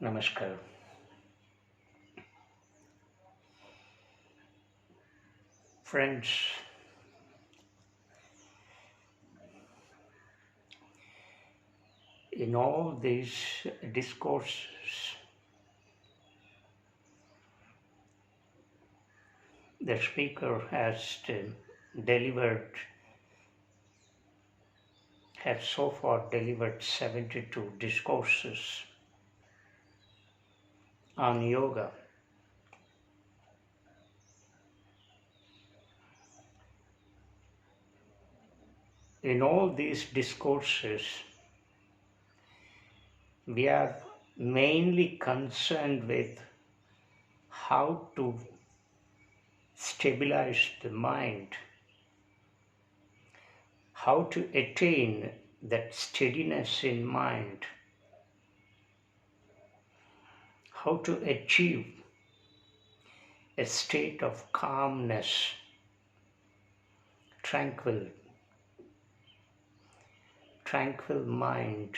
Namaskar. Friends, in all these discourses, the speaker delivered, has so far delivered 72 discourses on yoga. In all these discourses, we are mainly concerned with how to stabilize the mind, how to attain that steadiness in mind, how to achieve a state of calmness, tranquil mind.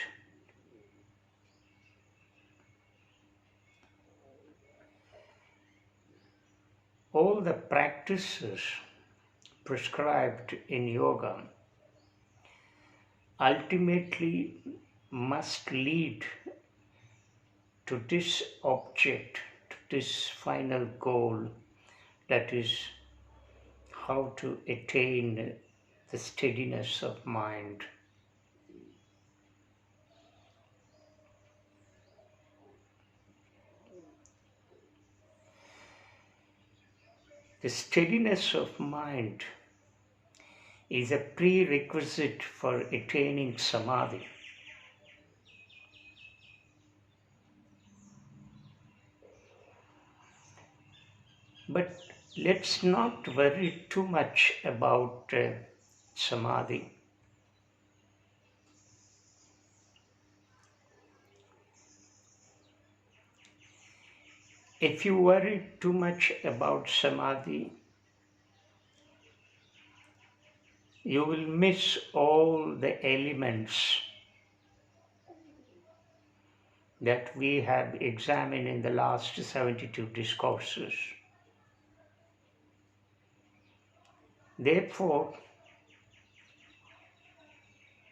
All the practices prescribed in yoga ultimately must lead to this object, to this final goal, that is how to attain the steadiness of mind. The steadiness of mind is a prerequisite for attaining samadhi. But let's not worry too much about samadhi. If you worry too much about samadhi, you will miss all the elements that we have examined in the last 72 discourses. Therefore,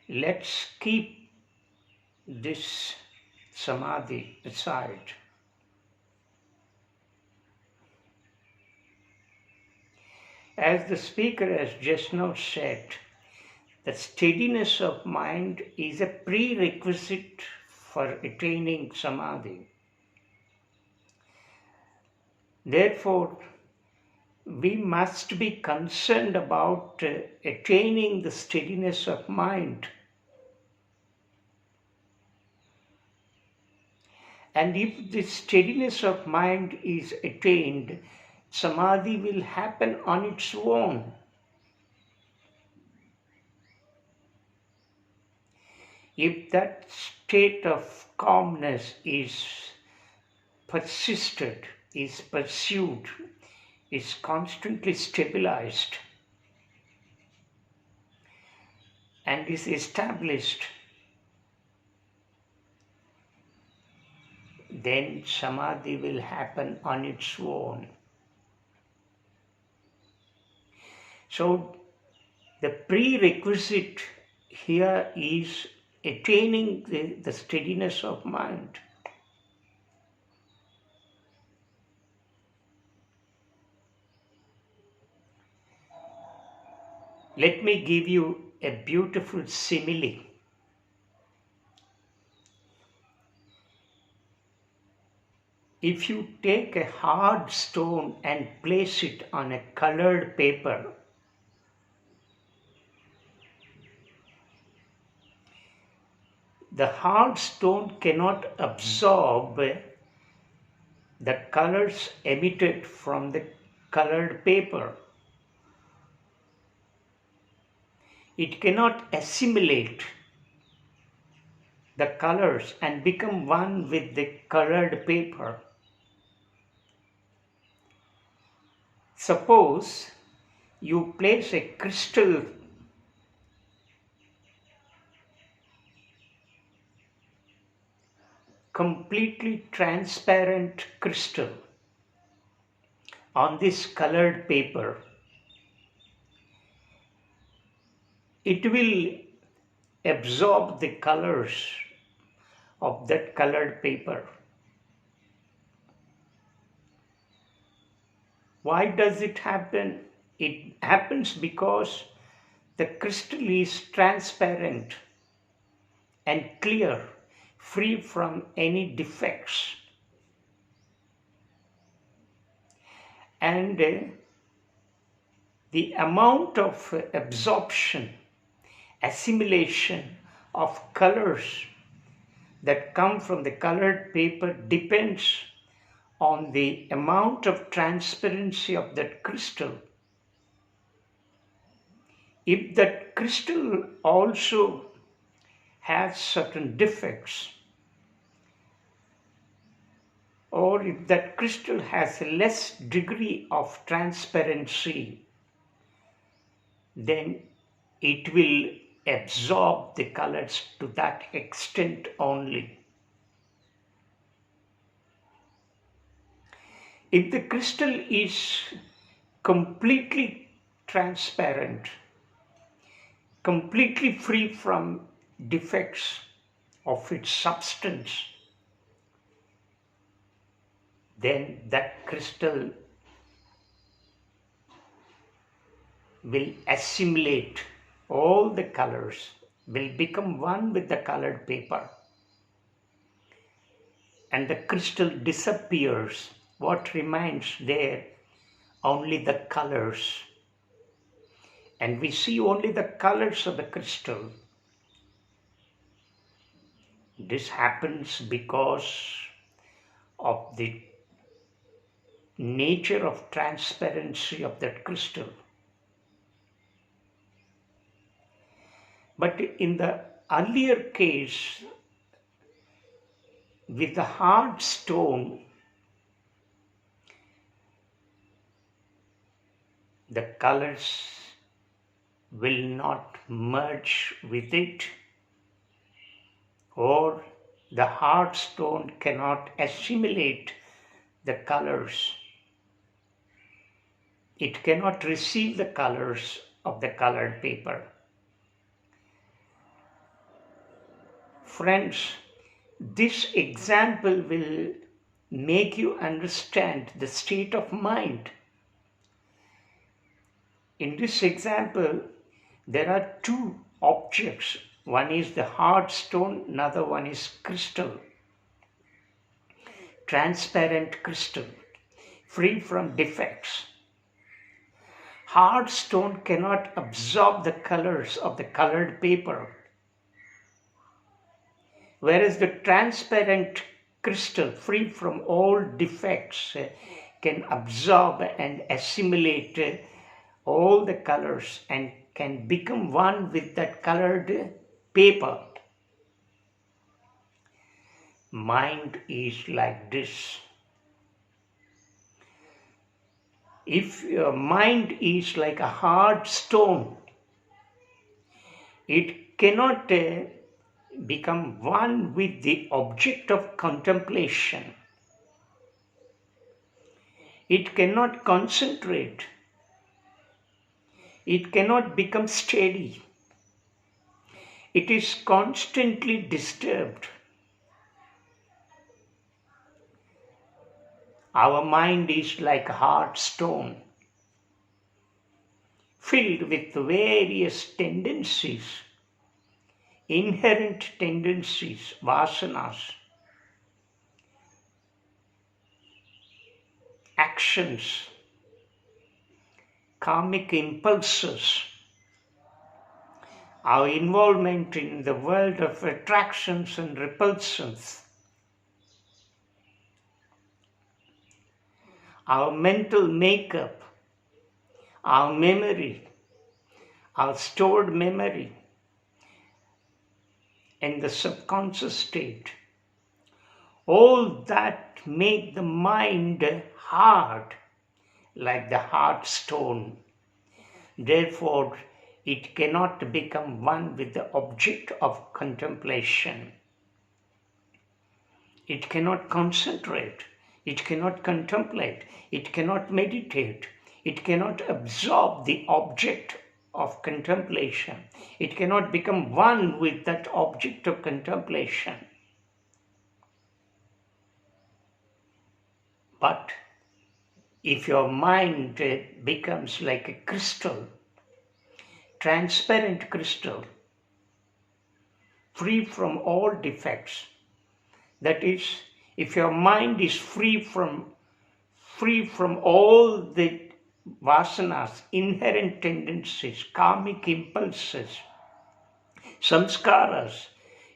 let's keep this samadhi aside. As the speaker has just now said, the steadiness of mind is a prerequisite for attaining samadhi. Therefore, we must be concerned about attaining the steadiness of mind. And if this steadiness of mind is attained, samadhi will happen on its own. If that state of calmness is persisted, is pursued, is constantly stabilized, and is established, then samadhi will happen on its own. So the prerequisite here is attaining the steadiness of mind. Let me give you a beautiful simile. If you take a hard stone and place it on a colored paper, the hard stone cannot absorb the colors emitted from the colored paper. It cannot assimilate the colors and become one with the colored paper. Suppose you place a crystal completely transparent crystal on this colored paper, it will absorb the colors of that colored paper. Why does it happen? It happens because the crystal is transparent and clear, free from any defects. And the amount of absorption, assimilation of colors that come from the colored paper depends on the amount of transparency of that crystal. If that crystal also has certain defects, or if that crystal has a less degree of transparency, then it will absorb the colors to that extent only. If the crystal is completely transparent, completely free from defects of its substance, then that crystal will assimilate all the colors, will become one with the colored paper, and the crystal disappears. What remains there? Only the colors. And we see only the colors of the crystal. This happens because of the nature of transparency of that crystal. But in the earlier case, with the hard stone, the colors will not merge with it, or the hard stone cannot assimilate the colors. It cannot receive the colors of the colored paper. Friends, this example will make you understand the state of mind. In this example, there are two objects. One is the hard stone, another one is crystal. Transparent crystal, free from defects. Hard stone cannot absorb the colors of the colored paper, whereas the transparent crystal, free from all defects, can absorb and assimilate all the colors and can become one with that colored paper. Mind is like this. If your mind is like a hard stone, it cannot become one with the object of contemplation. It cannot concentrate. It cannot become steady. It is constantly disturbed. Our mind is like a hard stone, filled with various tendencies, inherent tendencies, vasanas, actions, karmic impulses, our involvement in the world of attractions and repulsions, our mental makeup, our memory, our stored memory, and the subconscious state. All that make the mind hard, like the hard stone. Therefore, it cannot become one with the object of contemplation. It cannot concentrate. It cannot contemplate. It cannot meditate. It cannot absorb the object of contemplation. It cannot become one with that object of contemplation. But if your mind becomes like a crystal, transparent crystal, free from all defects, that is, if your mind is free from all the vasanas, inherent tendencies, karmic impulses, samskaras,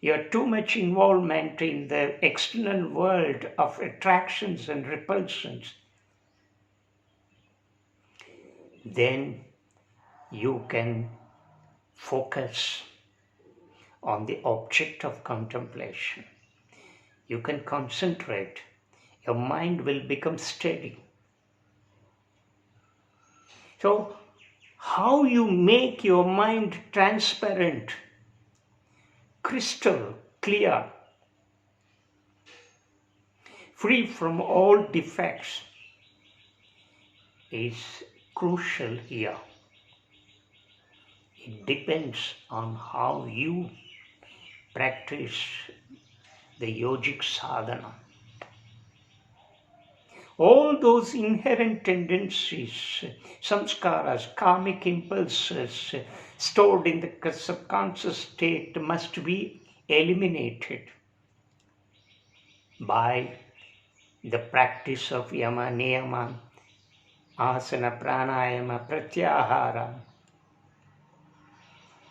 your too much involvement in the external world of attractions and repulsions, then you can focus on the object of contemplation. You can concentrate. Your mind will become steady. So, how you make your mind transparent, crystal clear, free from all defects, is crucial here. It depends on how you practice the yogic sadhana. All those inherent tendencies, samskaras, karmic impulses stored in the subconscious state must be eliminated by the practice of yama, niyama, asana, pranayama, pratyahara,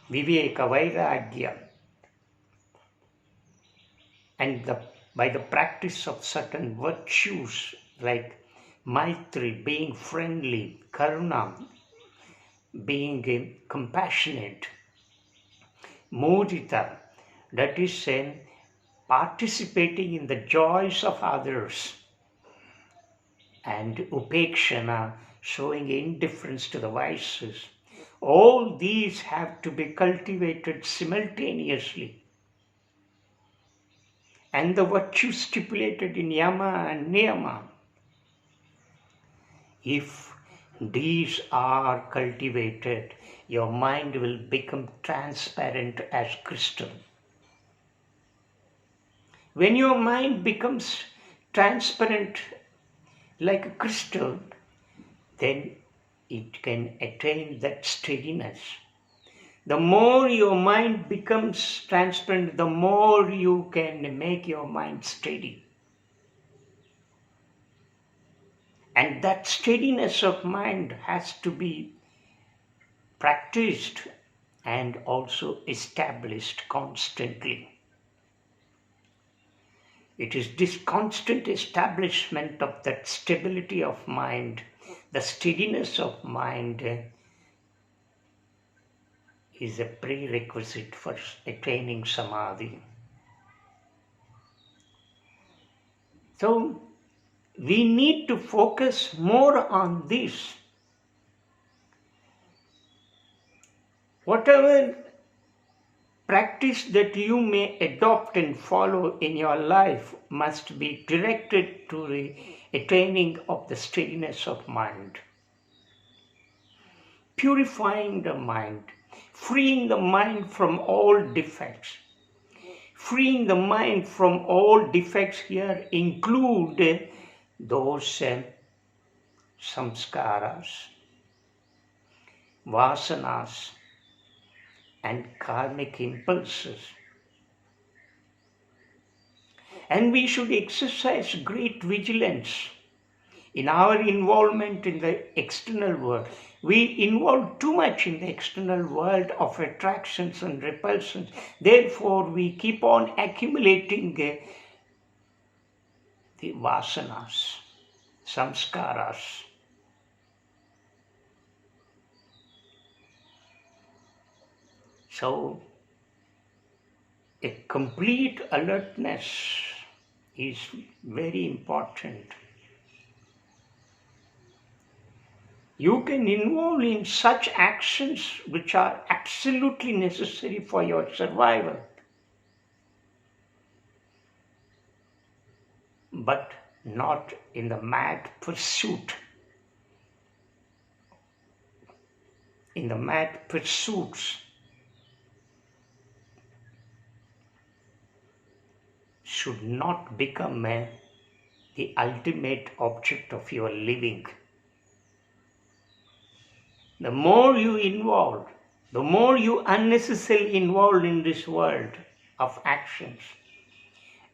viveka, vairagya, and by the practice of certain virtues like maitri, being friendly, karuna, being compassionate, mudita, that is participating in the joys of others, and upekshana, showing indifference to the vices. All these have to be cultivated simultaneously. And the virtues stipulated in yama and niyama, if these are cultivated, your mind will become transparent as crystal. When your mind becomes transparent like a crystal, then it can attain that steadiness. The more your mind becomes transparent, the more you can make your mind steady. And that steadiness of mind has to be practiced and also established constantly. It is this constant establishment of that stability of mind, the steadiness of mind, is a prerequisite for attaining samadhi. So, we need to focus more on this. Whatever practice that you may adopt and follow in your life must be directed to the attaining of the steadiness of mind. Purifying the mind, freeing the mind from all defects. Freeing the mind from all defects here include those samskaras, vasanas, and karmic impulses. And we should exercise great vigilance in our involvement in the external world. We involve too much in the external world of attractions and repulsions. Therefore, we keep on accumulating the vasanas, samskaras. So, a complete alertness is very important. You can involve in such actions which are absolutely necessary for your survival. but not in the mad pursuit. In the mad pursuits should not become the ultimate object of your living. The more you involve, the more you unnecessarily involved in this world of actions,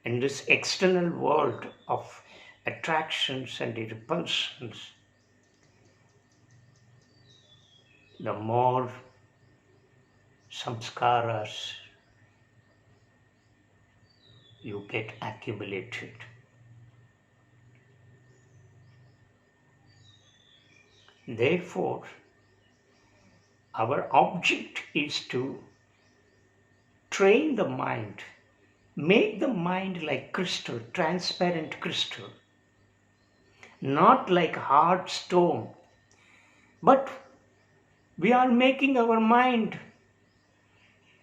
in this external world of attractions and repulsions, the more samskaras you get accumulated. Therefore, our object is to train the mind, make the mind like crystal, transparent crystal, not like hard stone. But we are making our mind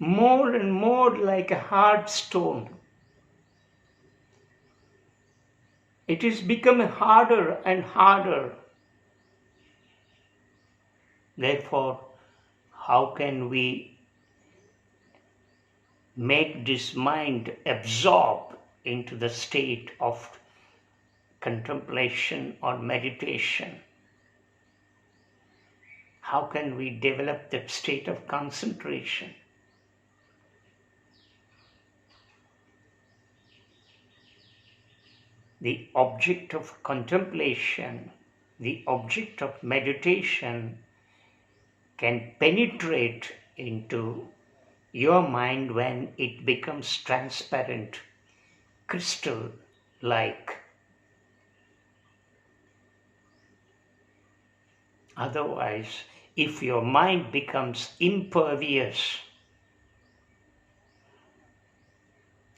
more and more like a hard stone. It is becoming harder and harder. Therefore, how can we make this mind absorb into the state of contemplation or meditation? How can we develop that state of concentration? The object of contemplation, the object of meditation can penetrate into your mind when it becomes transparent, crystal-like. Otherwise, if your mind becomes impervious,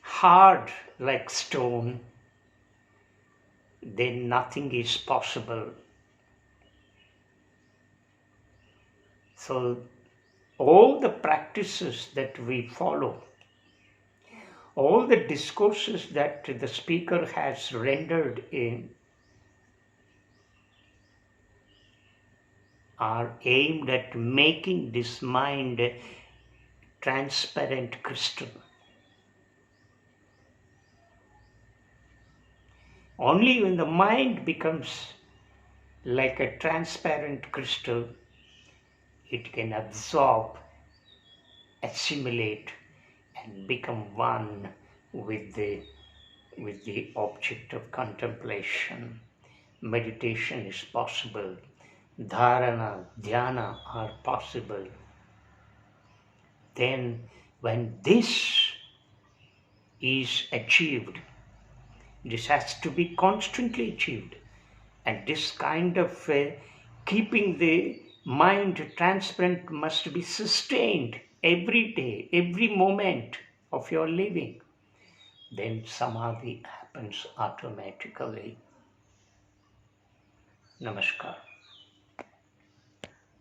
hard like stone, then nothing is possible. So, all the practices that we follow, all the discourses that the speaker has rendered in, are aimed at making this mind a transparent crystal. Only when the mind becomes like a transparent crystal, it can absorb, assimilate, and become one with the object of contemplation. Meditation is possible. Dharana, dhyana are possible. Then when this is achieved, this has to be constantly achieved. And this kind of keeping the mind transparent must be sustained every day, every moment of your living. Then samadhi happens automatically. Namaskar.